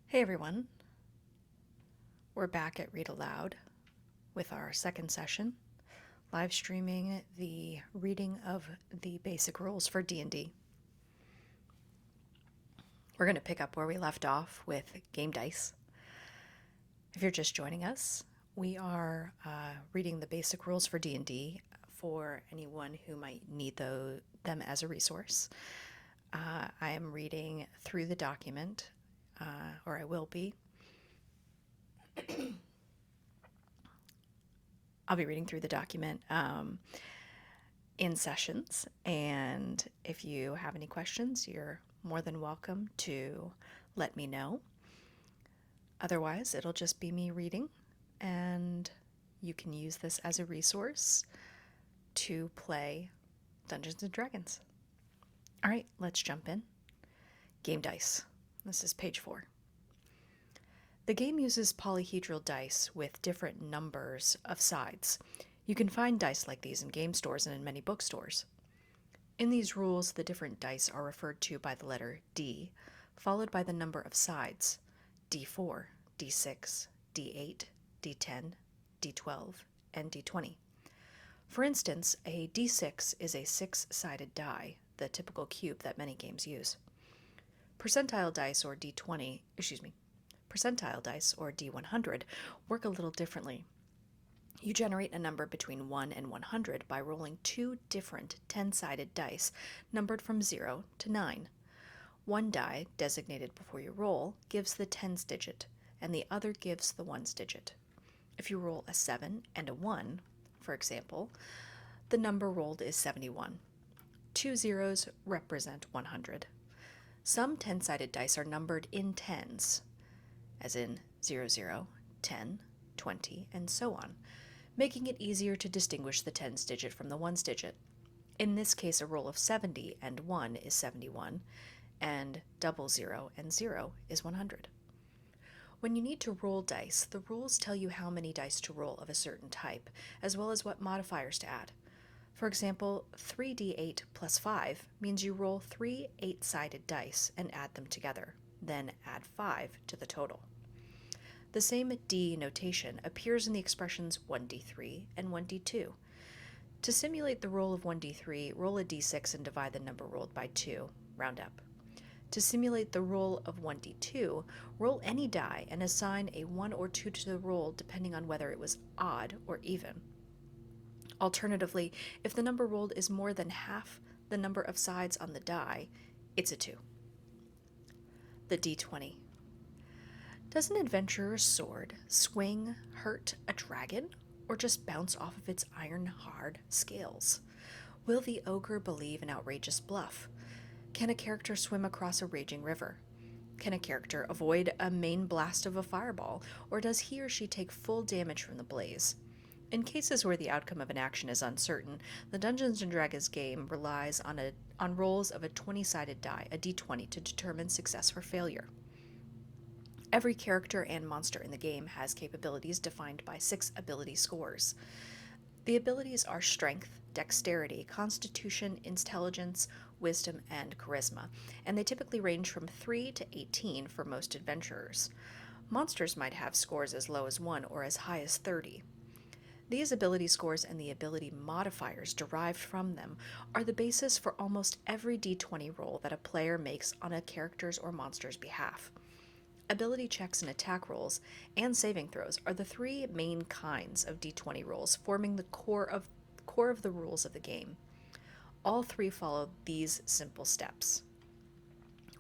Hey everyone, we're back at Read Aloud with our second session, live streaming the reading of the basic rules for D&D. We're going to pick up where we left off with game dice. If you're just joining us, we are reading the basic rules for D&D for anyone who might need them as a resource. I am reading through the document, or I will be. I'll be reading through the document in sessions, and if you have any questions, you're more than welcome to let me know. Otherwise, it'll just be me reading, and you can use this as a resource to play Dungeons and Dragons. All right, let's jump in. Game dice. This is page 4. The game uses polyhedral dice with different numbers of sides. You can find dice like these in game stores and in many bookstores. In these rules, the different dice are referred to by the letter D, followed by the number of sides: D4, D6, D8, D10, D12, and D20. For instance, a D6 is a 6-sided die, the typical cube that many games use. Percentile dice or D100 work a little differently. You generate a number between 1 and 100 by rolling 2 different 10-sided dice numbered from 0 to 9. One die, designated before you roll, gives the tens digit, and the other gives the ones digit. If you roll a 7 and a 1, for example, the number rolled is 71. 2 zeros represent 100. Some 10-sided dice are numbered in tens, as in 00, 10, 20, and so on, making it easier to distinguish the tens digit from the ones digit. In this case, a roll of 70 and 1 is 71, and double 0 and 0 is 100. When you need to roll dice, the rules tell you how many dice to roll of a certain type, as well as what modifiers to add. For example, 3d8 plus 5 means you roll 3 8-sided dice and add them together, then add 5 to the total. The same D notation appears in the expressions 1d3 and 1d2. To simulate the roll of 1d3, roll a d6 and divide the number rolled by 2, round up. To simulate the roll of 1d2, roll any die and assign a 1 or 2 to the roll depending on whether it was odd or even. Alternatively, if the number rolled is more than half the number of sides on the die, it's a 2. The d20. Does an adventurer's sword swing, hurt a dragon, or just bounce off of its iron-hard scales? Will the ogre believe an outrageous bluff? Can a character swim across a raging river? Can a character avoid a main blast of a fireball, or does he or she take full damage from the blaze? In cases where the outcome of an action is uncertain, the Dungeons & Dragons game relies on rolls of a 20-sided die, a d20, to determine success or failure. Every character and monster in the game has capabilities defined by 6 ability scores. The abilities are Strength, Dexterity, Constitution, Intelligence, Wisdom, and Charisma, and they typically range from 3 to 18 for most adventurers. Monsters might have scores as low as 1 or as high as 30. These ability scores and the ability modifiers derived from them are the basis for almost every d20 roll that a player makes on a character's or monster's behalf. Ability checks and attack rolls and saving throws are the 3 main kinds of d20 rolls, forming the core of the rules of the game. All 3 follow these simple steps.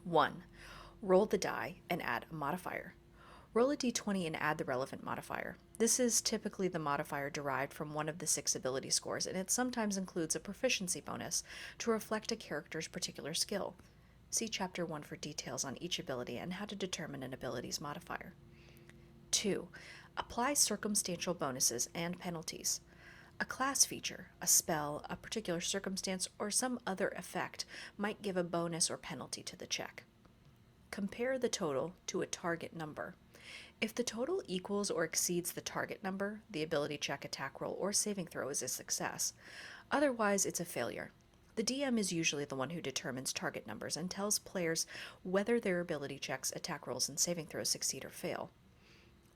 1. Roll the die and add a modifier. Roll a d20 and add the relevant modifier. This is typically the modifier derived from one of the 6 ability scores, and it sometimes includes a proficiency bonus to reflect a character's particular skill. See Chapter 1 for details on each ability and how to determine an ability's modifier. 2. Apply circumstantial bonuses and penalties. A class feature, a spell, a particular circumstance, or some other effect might give a bonus or penalty to the check. Compare the total to a target number. If the total equals or exceeds the target number, the ability check, attack roll, or saving throw is a success. Otherwise, it's a failure. The DM is usually the one who determines target numbers and tells players whether their ability checks, attack rolls, and saving throws succeed or fail.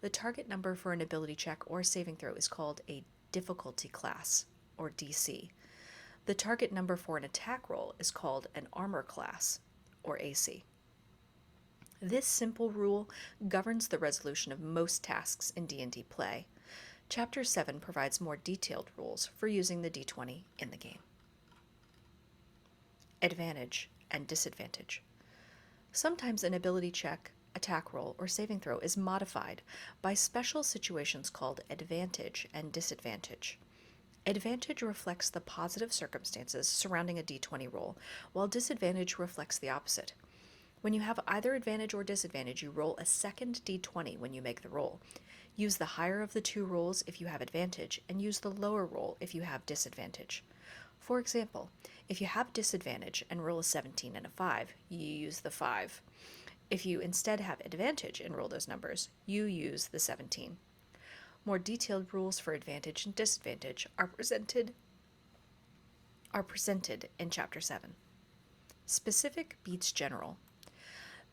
The target number for an ability check or saving throw is called a difficulty class, or DC. The target number for an attack roll is called an armor class, or AC. This simple rule governs the resolution of most tasks in D&D play. Chapter 7 provides more detailed rules for using the D20 in the game. Advantage and disadvantage. Sometimes an ability check, attack roll, or saving throw is modified by special situations called advantage and disadvantage. Advantage reflects the positive circumstances surrounding a d20 roll, while disadvantage reflects the opposite. When you have either advantage or disadvantage, you roll a second d20 when you make the roll. Use the higher of the two rolls if you have advantage, and use the lower roll if you have disadvantage. For example, if you have disadvantage and roll a 17 and a 5, you use the 5. If you instead have advantage and roll those numbers, you use the 17. More detailed rules for advantage and disadvantage are presented in Chapter 7. Specific beats general.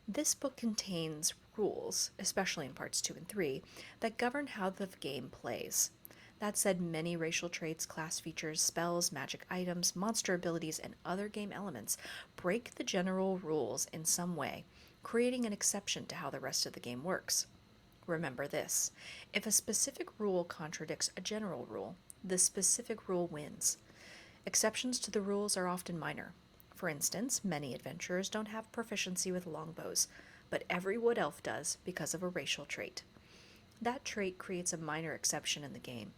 This book contains rules, especially in parts 2 and 3, that govern how the game plays. That said, many racial traits, class features, spells, magic items, monster abilities, and other game elements break the general rules in some way, creating an exception to how the rest of the game works. Remember this: if a specific rule contradicts a general rule, the specific rule wins. Exceptions to the rules are often minor. For instance, many adventurers don't have proficiency with longbows, but every wood elf does because of a racial trait. That trait creates a minor exception in the game.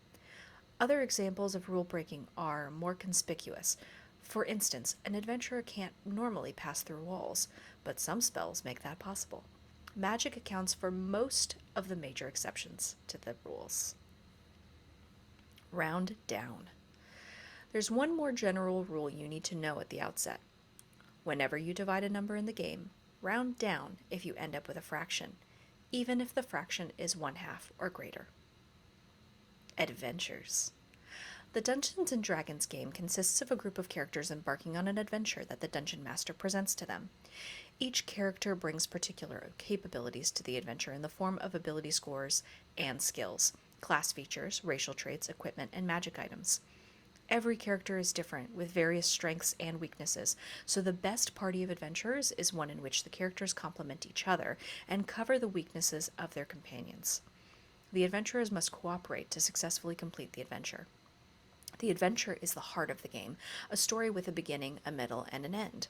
Other examples of rule breaking are more conspicuous. For instance, an adventurer can't normally pass through walls, but some spells make that possible. Magic accounts for most of the major exceptions to the rules. Round down. There's one more general rule you need to know at the outset. Whenever you divide a number in the game, round down if you end up with a fraction, even if the fraction is 1/2 or greater. Adventures. The Dungeons & Dragons game consists of a group of characters embarking on an adventure that the Dungeon Master presents to them. Each character brings particular capabilities to the adventure in the form of ability scores and skills, class features, racial traits, equipment, and magic items. Every character is different, with various strengths and weaknesses, so the best party of adventurers is one in which the characters complement each other and cover the weaknesses of their companions. The adventurers must cooperate to successfully complete the adventure. The adventure is the heart of the game, a story with a beginning, a middle, and an end.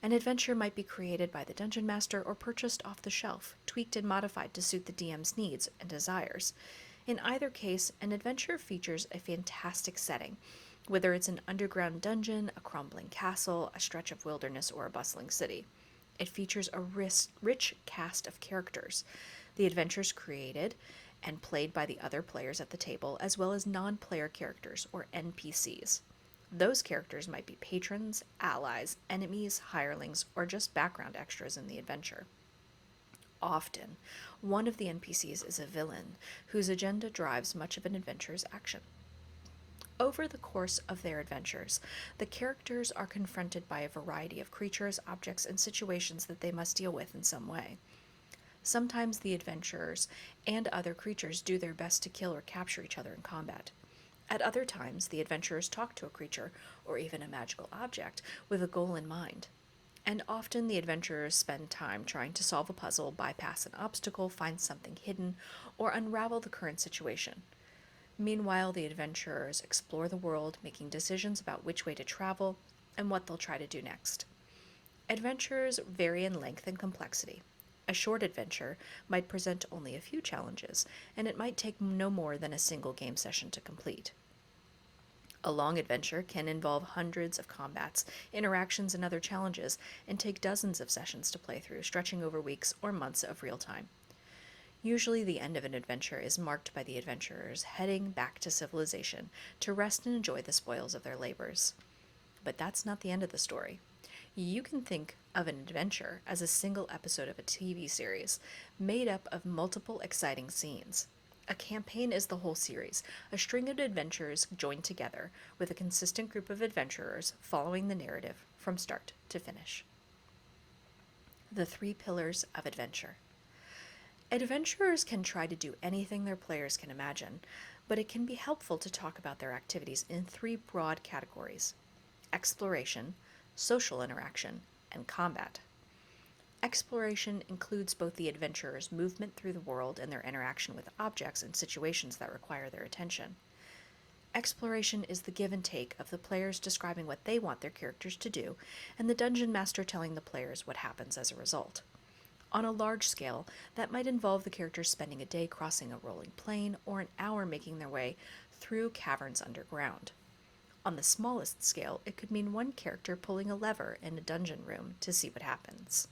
An adventure might be created by the Dungeon Master or purchased off the shelf, tweaked and modified to suit the DM's needs and desires. In either case, an adventure features a fantastic setting, whether it's an underground dungeon, a crumbling castle, a stretch of wilderness, or a bustling city. It features a rich cast of characters. The adventures created and played by the other players at the table, as well as non-player characters, or NPCs. Those characters might be patrons, allies, enemies, hirelings, or just background extras in the adventure. Often, one of the NPCs is a villain, whose agenda drives much of an adventure's action. Over the course of their adventures, the characters are confronted by a variety of creatures, objects, and situations that they must deal with in some way. Sometimes the adventurers and other creatures do their best to kill or capture each other in combat. At other times, the adventurers talk to a creature, or even a magical object, with a goal in mind. And often the adventurers spend time trying to solve a puzzle, bypass an obstacle, find something hidden, or unravel the current situation. Meanwhile, the adventurers explore the world, making decisions about which way to travel and what they'll try to do next. Adventures vary in length and complexity. A short adventure might present only a few challenges, and it might take no more than a single game session to complete. A long adventure can involve hundreds of combats, interactions, and other challenges, and take dozens of sessions to play through, stretching over weeks or months of real time. Usually the end of an adventure is marked by the adventurers heading back to civilization to rest and enjoy the spoils of their labors. But that's not the end of the story. You can think of an adventure as a single episode of a TV series, made up of multiple exciting scenes. A campaign is the whole series, a string of adventures joined together with a consistent group of adventurers following the narrative from start to finish. The three pillars of adventure. Adventurers can try to do anything their players can imagine, but it can be helpful to talk about their activities in three broad categories: exploration, social interaction, and combat. Exploration includes both the adventurer's movement through the world and their interaction with objects and situations that require their attention. Exploration is the give and take of the players describing what they want their characters to do, and the dungeon master telling the players what happens as a result. On a large scale, that might involve the characters spending a day crossing a rolling plain or an hour making their way through caverns underground. On the smallest scale, it could mean one character pulling a lever in a dungeon room to see what happens.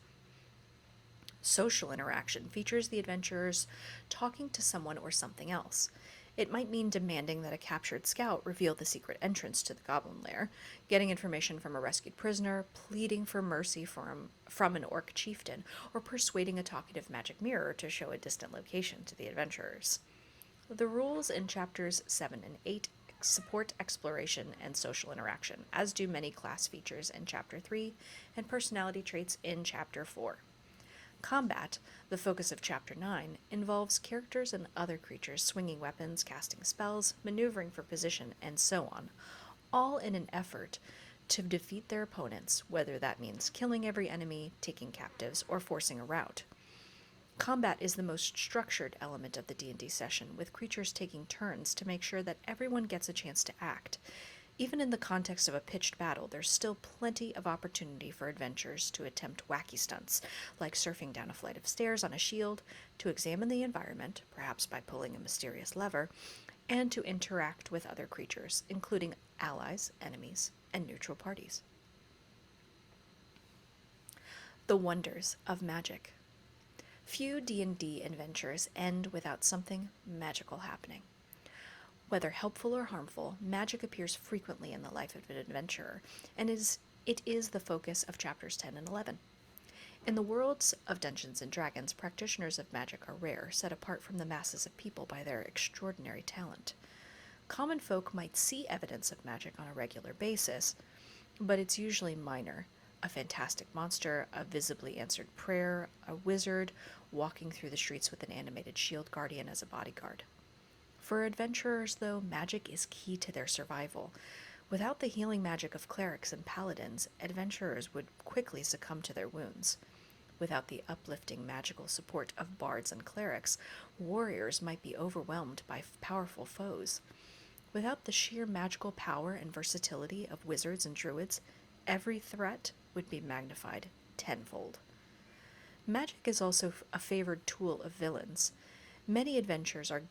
Social interaction features the adventurers talking to someone or something else. It might mean demanding that a captured scout reveal the secret entrance to the goblin lair, getting information from a rescued prisoner, pleading for mercy from an orc chieftain, or persuading a talkative magic mirror to show a distant location to the adventurers. The rules in chapters 7 and 8 support exploration and social interaction, as do many class features in chapter 3 and personality traits in chapter 4. Combat, the focus of Chapter 9, involves characters and other creatures swinging weapons, casting spells, maneuvering for position, and so on, all in an effort to defeat their opponents, whether that means killing every enemy, taking captives, or forcing a rout. Combat is the most structured element of the D&D session, with creatures taking turns to make sure that everyone gets a chance to act. Even in the context of a pitched battle, there's still plenty of opportunity for adventurers to attempt wacky stunts, like surfing down a flight of stairs on a shield, to examine the environment, perhaps by pulling a mysterious lever, and to interact with other creatures, including allies, enemies, and neutral parties. The wonders of magic. Few D&D adventures end without something magical happening. Whether helpful or harmful, magic appears frequently in the life of an adventurer, and it is the focus of chapters 10 and 11. In the worlds of Dungeons and Dragons, practitioners of magic are rare, set apart from the masses of people by their extraordinary talent. Common folk might see evidence of magic on a regular basis, but it's usually minor. A fantastic monster, a visibly answered prayer, a wizard walking through the streets with an animated shield guardian as a bodyguard. For adventurers, though, magic is key to their survival. Without the healing magic of clerics and paladins, adventurers would quickly succumb to their wounds. Without the uplifting magical support of bards and clerics, warriors might be overwhelmed by powerful foes. Without the sheer magical power and versatility of wizards and druids, every threat would be magnified tenfold. Magic is also a favored tool of villains. Many adventures are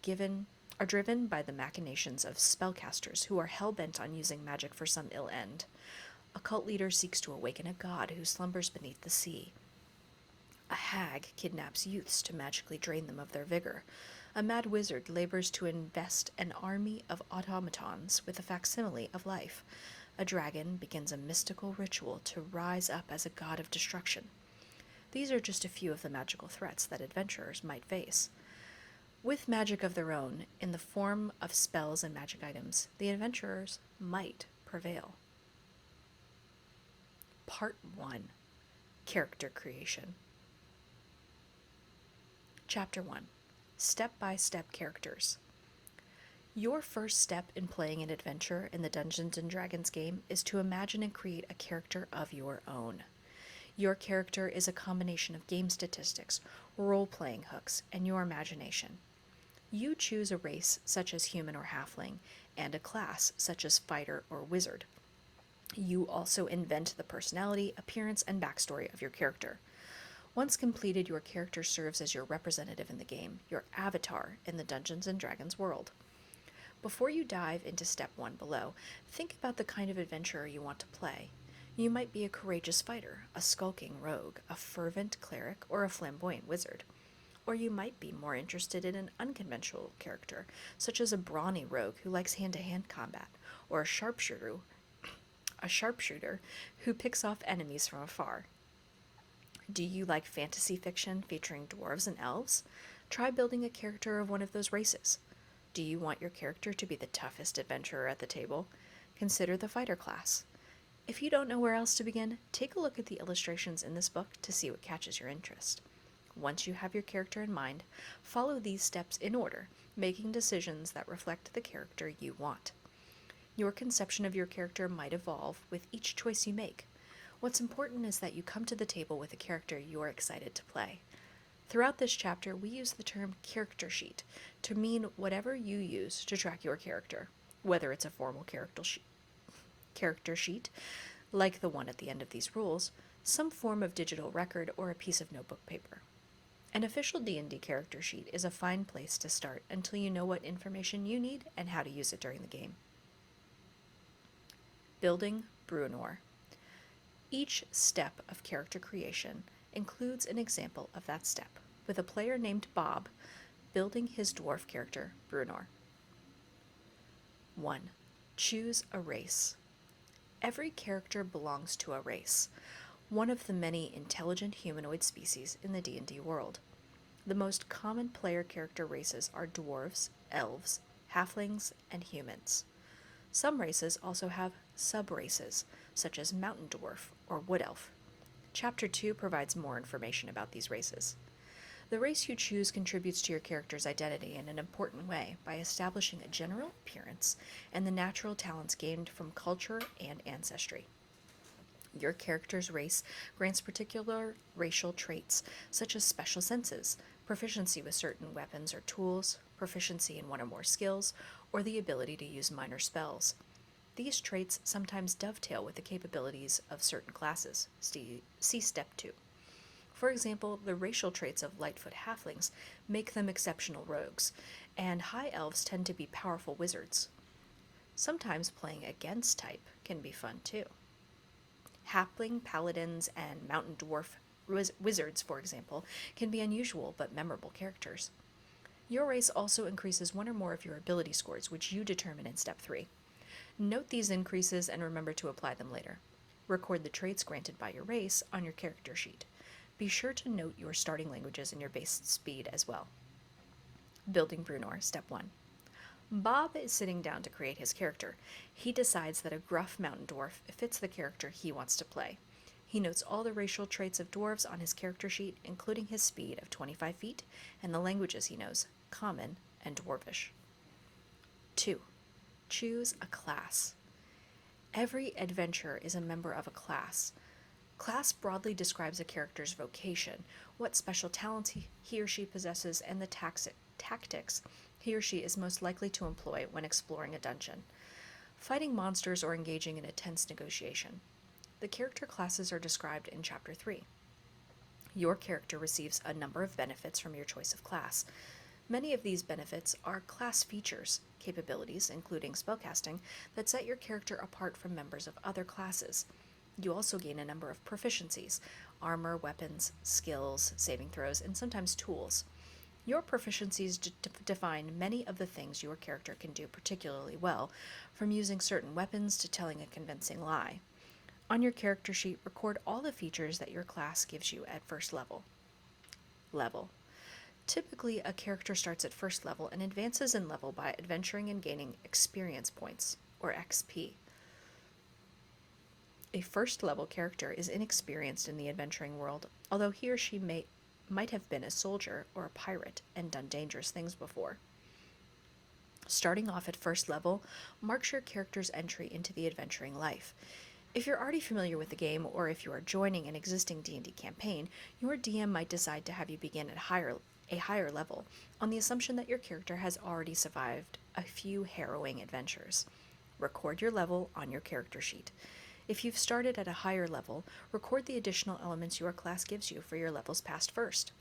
driven by the machinations of spellcasters who are hell-bent on using magic for some ill end. A cult leader seeks to awaken a god who slumbers beneath the sea. A hag kidnaps youths to magically drain them of their vigor. A mad wizard labors to invest an army of automatons with a facsimile of life. A dragon begins a mystical ritual to rise up as a god of destruction. These are just a few of the magical threats that adventurers might face. With magic of their own, in the form of spells and magic items, the adventurers might prevail. Part 1. Character Creation. Chapter 1. Step-by-step characters. Your first step in playing an adventure in the Dungeons & Dragons game is to imagine and create a character of your own. Your character is a combination of game statistics, role-playing hooks, and your imagination. You choose a race such as human or halfling, and a class such as fighter or wizard. You also invent the personality, appearance, and backstory of your character. Once completed, your character serves as your representative in the game, your avatar in the Dungeons & Dragons world. Before you dive into step 1 below, think about the kind of adventurer you want to play. You might be a courageous fighter, a skulking rogue, a fervent cleric, or a flamboyant wizard. Or you might be more interested in an unconventional character, such as a brawny rogue who likes hand-to-hand combat, or a sharpshooter who picks off enemies from afar. Do you like fantasy fiction featuring dwarves and elves? Try building a character of one of those races. Do you want your character to be the toughest adventurer at the table? Consider the fighter class. If you don't know where else to begin, take a look at the illustrations in this book to see what catches your interest. Once you have your character in mind, follow these steps in order, making decisions that reflect the character you want. Your conception of your character might evolve with each choice you make. What's important is that you come to the table with a character you are excited to play. Throughout this chapter, we use the term character sheet to mean whatever you use to track your character, whether it's a formal character sheet, like the one at the end of these rules, some form of digital record, or a piece of notebook paper. An official D&D character sheet is a fine place to start until you know what information you need and how to use it during the game. Building Bruenor. Each step of character creation includes an example of that step, with a player named Bob building his dwarf character, Bruenor. 1. Choose a race. Every character belongs to a race, one of the many intelligent humanoid species in the D&D world. The most common player character races are dwarves, elves, halflings, and humans. Some races also have sub-races, such as mountain dwarf or wood elf. Chapter 2 provides more information about these races. The race you choose contributes to your character's identity in an important way by establishing a general appearance and the natural talents gained from culture and ancestry. Your character's race grants particular racial traits, such as special senses, proficiency with certain weapons or tools, proficiency in one or more skills, or the ability to use minor spells. These traits sometimes dovetail with the capabilities of certain classes. See Step 2. For example, the racial traits of Lightfoot halflings make them exceptional rogues, and high elves tend to be powerful wizards. Sometimes playing against type can be fun too. Halfling paladins and mountain dwarf wizards, for example, can be unusual but memorable characters. Your race also increases one or more of your ability scores, which you determine in Step 3. Note these increases and remember to apply them later. Record the traits granted by your race on your character sheet. Be sure to note your starting languages and your base speed as well. Building Bruenor, Step 1. Bob is sitting down to create his character. He decides that a gruff mountain dwarf fits the character he wants to play. He notes all the racial traits of dwarves on his character sheet, including his speed of 25 feet and the languages he knows, Common and Dwarvish. 2. Choose a class. Every adventurer is a member of a class. Class broadly describes a character's vocation, what special talents he or she possesses, and the tactics he or she is most likely to employ when exploring a dungeon, fighting monsters, or engaging in a tense negotiation. The character classes are described in Chapter 3. Your character receives a number of benefits from your choice of class. Many of these benefits are class features, capabilities, including spellcasting, that set your character apart from members of other classes. You also gain a number of proficiencies: armor, weapons, skills, saving throws, and sometimes tools. Your proficiencies define many of the things your character can do particularly well, from using certain weapons to telling a convincing lie. On your character sheet, record all the features that your class gives you at first level. Typically, a character starts at first level and advances in level by adventuring and gaining experience points, or XP. A first-level character is inexperienced in the adventuring world, although he or she might have been a soldier or a pirate and done dangerous things before. Starting off at first level marks your character's entry into the adventuring life. If you're already familiar with the game, or if you are joining an existing D&D campaign, your DM might decide to have you begin at a higher level, on the assumption that your character has already survived a few harrowing adventures. Record your level on your character sheet. If you've started at a higher level, record the additional elements your class gives you for your levels past first.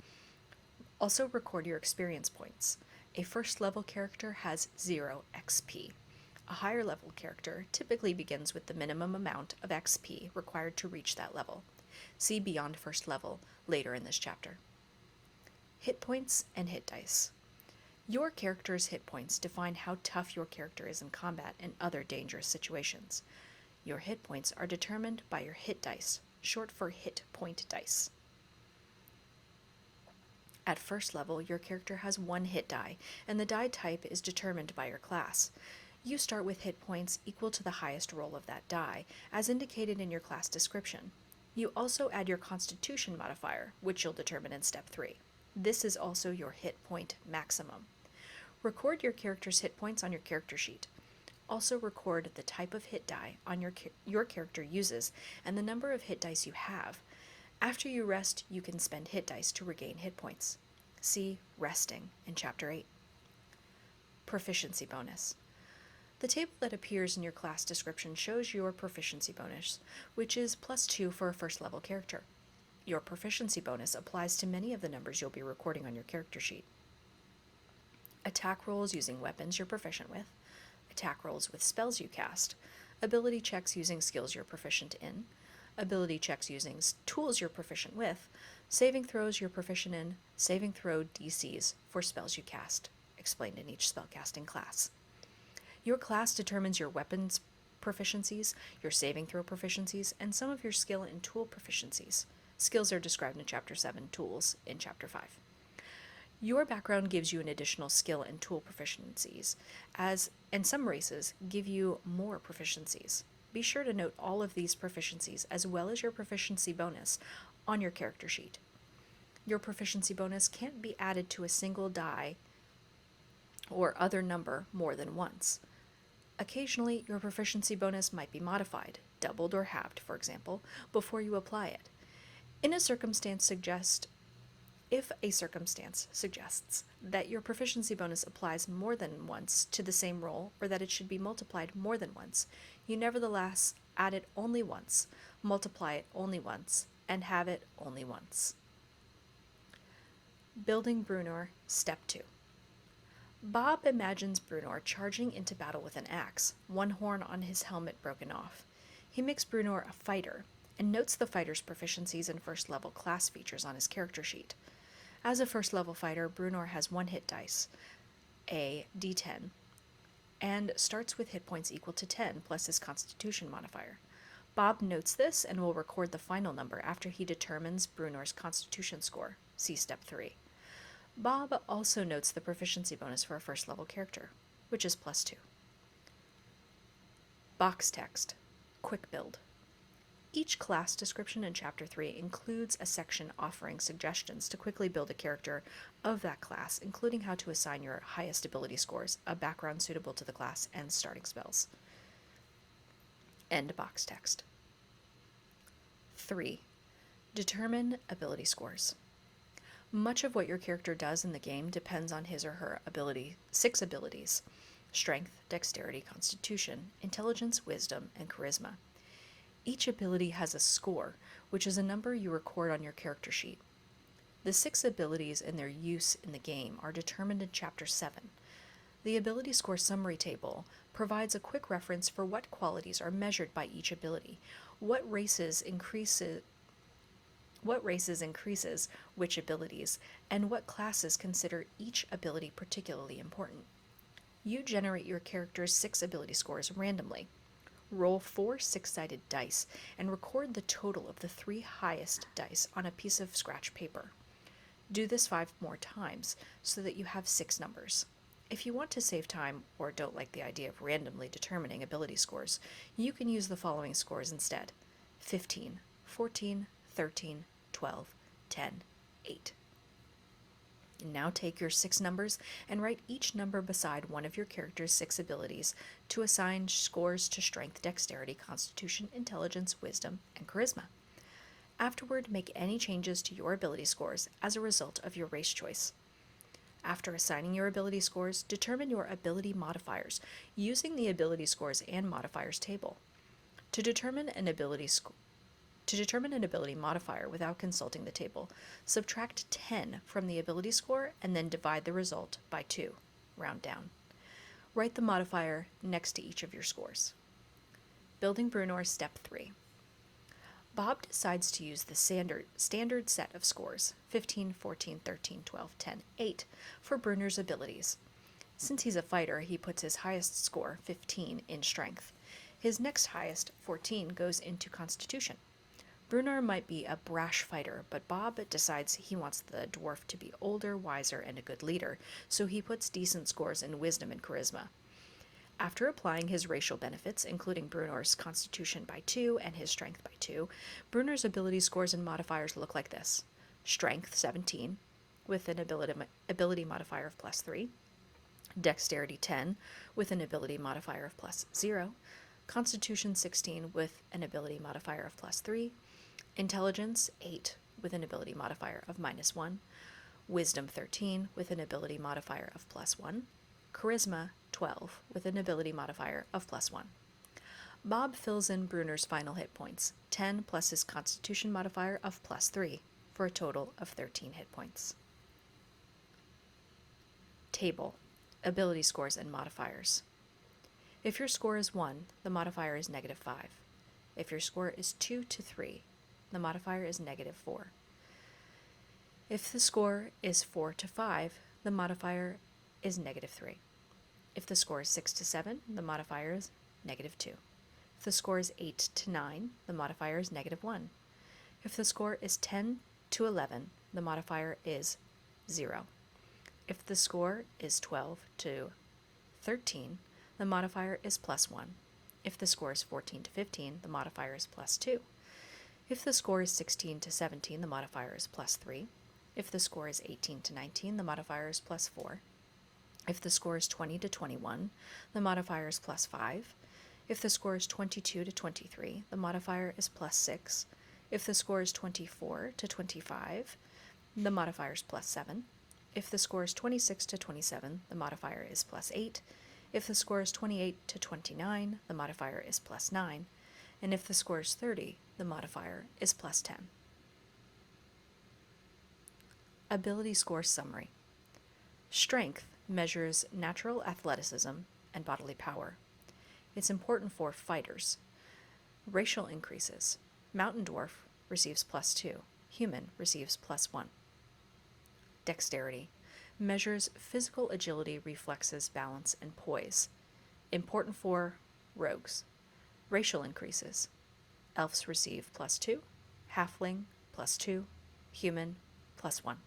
Also record your experience points. A first level character has 0 XP. A higher level character typically begins with the minimum amount of XP required to reach that level. See Beyond First Level later in this chapter. Hit points and hit dice. Your character's hit points define how tough your character is in combat and other dangerous situations. Your hit points are determined by your hit dice, short for hit point dice. At first level, your character has one hit die, and the die type is determined by your class. You start with hit points equal to the highest roll of that die, as indicated in your class description. You also add your Constitution modifier, which you'll determine in Step 3. This is also your hit point maximum. Record your character's hit points on your character sheet. Also record the type of hit die on your character uses and the number of hit dice you have. After you rest, you can spend hit dice to regain hit points. See Resting in Chapter 8. Proficiency bonus. The table that appears in your class description shows your proficiency bonus, which is +2 for a first level character. Your proficiency bonus applies to many of the numbers you'll be recording on your character sheet. Attack rolls using weapons you're proficient with, attack rolls with spells you cast, ability checks using skills you're proficient in, ability checks using tools you're proficient with, saving throws you're proficient in, saving throw DCs for spells you cast, explained in each spellcasting class. Your class determines your weapons proficiencies, your saving throw proficiencies, and some of your skill and tool proficiencies. Skills are described in Chapter 7, Tools in Chapter 5. Your background gives you an additional skill and tool proficiencies, and some races give you more proficiencies. Be sure to note all of these proficiencies as well as your proficiency bonus on your character sheet. Your proficiency bonus can't be added to a single die or other number more than once. Occasionally, your proficiency bonus might be modified, doubled or halved, for example, before you apply it. If a circumstance suggests that your proficiency bonus applies more than once to the same roll, or that it should be multiplied more than once, you nevertheless add it only once, multiply it only once, and have it only once. Building Bruenor, Step 2. Bob imagines Bruenor charging into battle with an axe, one horn on his helmet broken off. He makes Bruenor a fighter, and notes the fighter's proficiencies and first-level class features on his character sheet. As a first-level fighter, Bruenor has one hit dice, a d10, and starts with hit points equal to 10 plus his Constitution modifier. Bob notes this and will record the final number after he determines Bruenor's Constitution score. See Step 3. Bob also notes the proficiency bonus for a first-level character, which is +2. Box text. Quick build. Each class description in Chapter 3 includes a section offering suggestions to quickly build a character of that class, including how to assign your highest ability scores, a background suitable to the class, and starting spells. End box text. 3. Determine ability scores. Much of what your character does in the game depends on his or her 6 abilities: Strength, Dexterity, Constitution, Intelligence, Wisdom, and Charisma. Each ability has a score, which is a number you record on your character sheet. The 6 abilities and their use in the game are determined in Chapter 7. The ability score summary table provides a quick reference for what qualities are measured by each ability, what races increases which abilities, and what classes consider each ability particularly important. You generate your character's 6 ability scores randomly. Roll 4 6-sided dice and record the total of the 3 highest dice on a piece of scratch paper. Do this 5 more times so that you have 6 numbers. If you want to save time or don't like the idea of randomly determining ability scores, you can use the following scores instead: 15, 14, 13, 12, 10, 8. Now take your 6 numbers and write each number beside one of your character's 6 abilities to assign scores to Strength, Dexterity, Constitution, Intelligence, Wisdom, and Charisma. Afterward, make any changes to your ability scores as a result of your race choice. After assigning your ability scores, determine your ability modifiers using the ability scores and modifiers table. To determine an ability modifier without consulting the table, subtract 10 from the ability score and then divide the result by 2. Round down. Write the modifier next to each of your scores. Building Bruenor, Step 3. Bob decides to use the standard set of scores, 15, 14, 13, 12, 10, 8, for Bruenor's abilities. Since he's a fighter, he puts his highest score, 15, in Strength. His next highest, 14, goes into Constitution. Brunar might be a brash fighter, but Bob decides he wants the dwarf to be older, wiser, and a good leader, so he puts decent scores in wisdom and charisma. After applying his racial benefits, including Brunar's constitution by 2 and his strength by 2, Brunar's ability scores and modifiers look like this: strength 17, with an ability modifier of plus 3, dexterity 10, with an ability modifier of plus 0, constitution 16, with an ability modifier of plus 3, intelligence 8, with an ability modifier of minus 1, wisdom 13, with an ability modifier of plus 1, charisma 12, with an ability modifier of plus 1. Bob fills in Brunar's final hit points, 10 plus his constitution modifier of plus 3, for a total of 13 hit points. Table: ability scores and modifiers. If your score is 1, the modifier is negative 5. If your score is 2 to 3, the modifier is negative 4. If the score is 4 to 5, the modifier is negative 3. If the score is 6 to 7, the modifier is negative 2. If the score is 8 to 9, the modifier is negative 1. If the score is 10 to 11, the modifier is 0. If the score is 12 to 13, the modifier is plus 1. If the score is 14 to 15, the modifier is plus 2. If the score is 16 to 17, the modifier is plus 3. If the score is 18 to 19, the modifier is plus 4. If the score is 20 to 21, the modifier is plus 5. If the score is 22 to 23, the modifier is plus 6. If the score is 24 to 25, the modifier is plus 7. If the score is 26 to 27, the modifier is plus 8. If the score is 28 to 29, the modifier is plus 9. And if the score is 30, the modifier is plus 10. Ability score summary. Strength measures natural athleticism and bodily power. It's important for fighters. Racial increases. Mountain dwarf receives plus 2. Human receives plus 1. Dexterity measures physical agility, reflexes, balance, and poise. Important for rogues. Racial increases. Elves receive plus 2. Halfling plus 2. Human plus 1.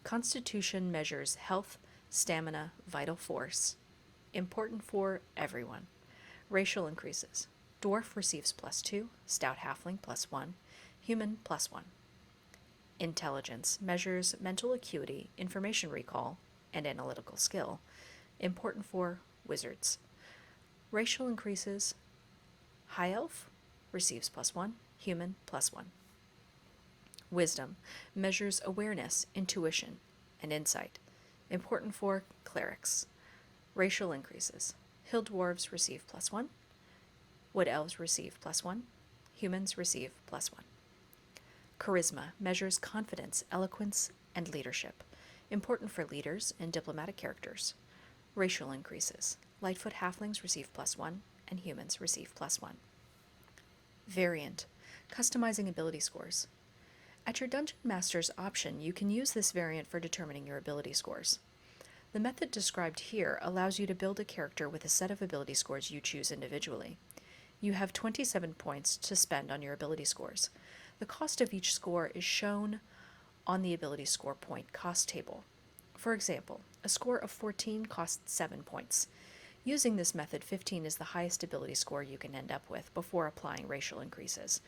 Constitution measures health, stamina, vital force. Important for everyone. Racial increases. Dwarf receives plus 2, stout halfling plus 1, human plus 1. Intelligence measures mental acuity, information recall, and analytical skill. Important for wizards. Racial increases. High elf receives plus 1, human plus 1. Wisdom measures awareness, intuition, and insight. Important for clerics. Racial increases. Hill dwarves receive plus 1. Wood elves receive plus 1. Humans receive plus 1. Charisma measures confidence, eloquence, and leadership. Important for leaders and diplomatic characters. Racial increases. Lightfoot halflings receive plus 1, and humans receive plus 1. Variant. Customizing ability scores. At your Dungeon Master's option, you can use this variant for determining your ability scores. The method described here allows you to build a character with a set of ability scores you choose individually. You have 27 points to spend on your ability scores. The cost of each score is shown on the ability score point cost table. For example, a score of 14 costs 7 points. Using this method, 15 is the highest ability score you can end up with before applying racial increases.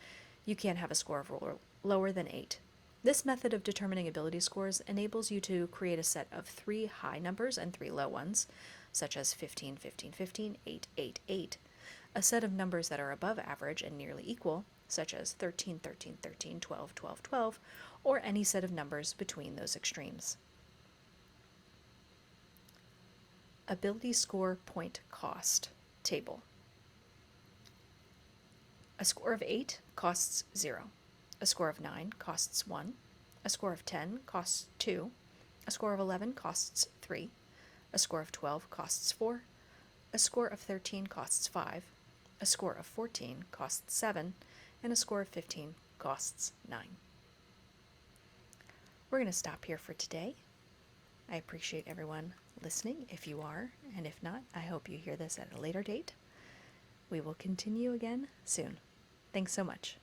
You can't have a score of lower than 8. This method of determining ability scores enables you to create a set of 3 high numbers and 3 low ones, such as 15, 15, 15, 8, 8, 8, a set of numbers that are above average and nearly equal, such as 13, 13, 13, 12, 12, 12, or any set of numbers between those extremes. Ability score point cost table. A score of 8 costs 0. A score of 9 costs 1. A score of 10 costs 2. A score of 11 costs 3. A score of 12 costs 4. A score of 13 costs 5. A score of 14 costs 7. And a score of 15 costs 9. We're going to stop here for today. I appreciate everyone listening, if you are, and if not, I hope you hear this at a later date. We will continue again soon. Thanks so much.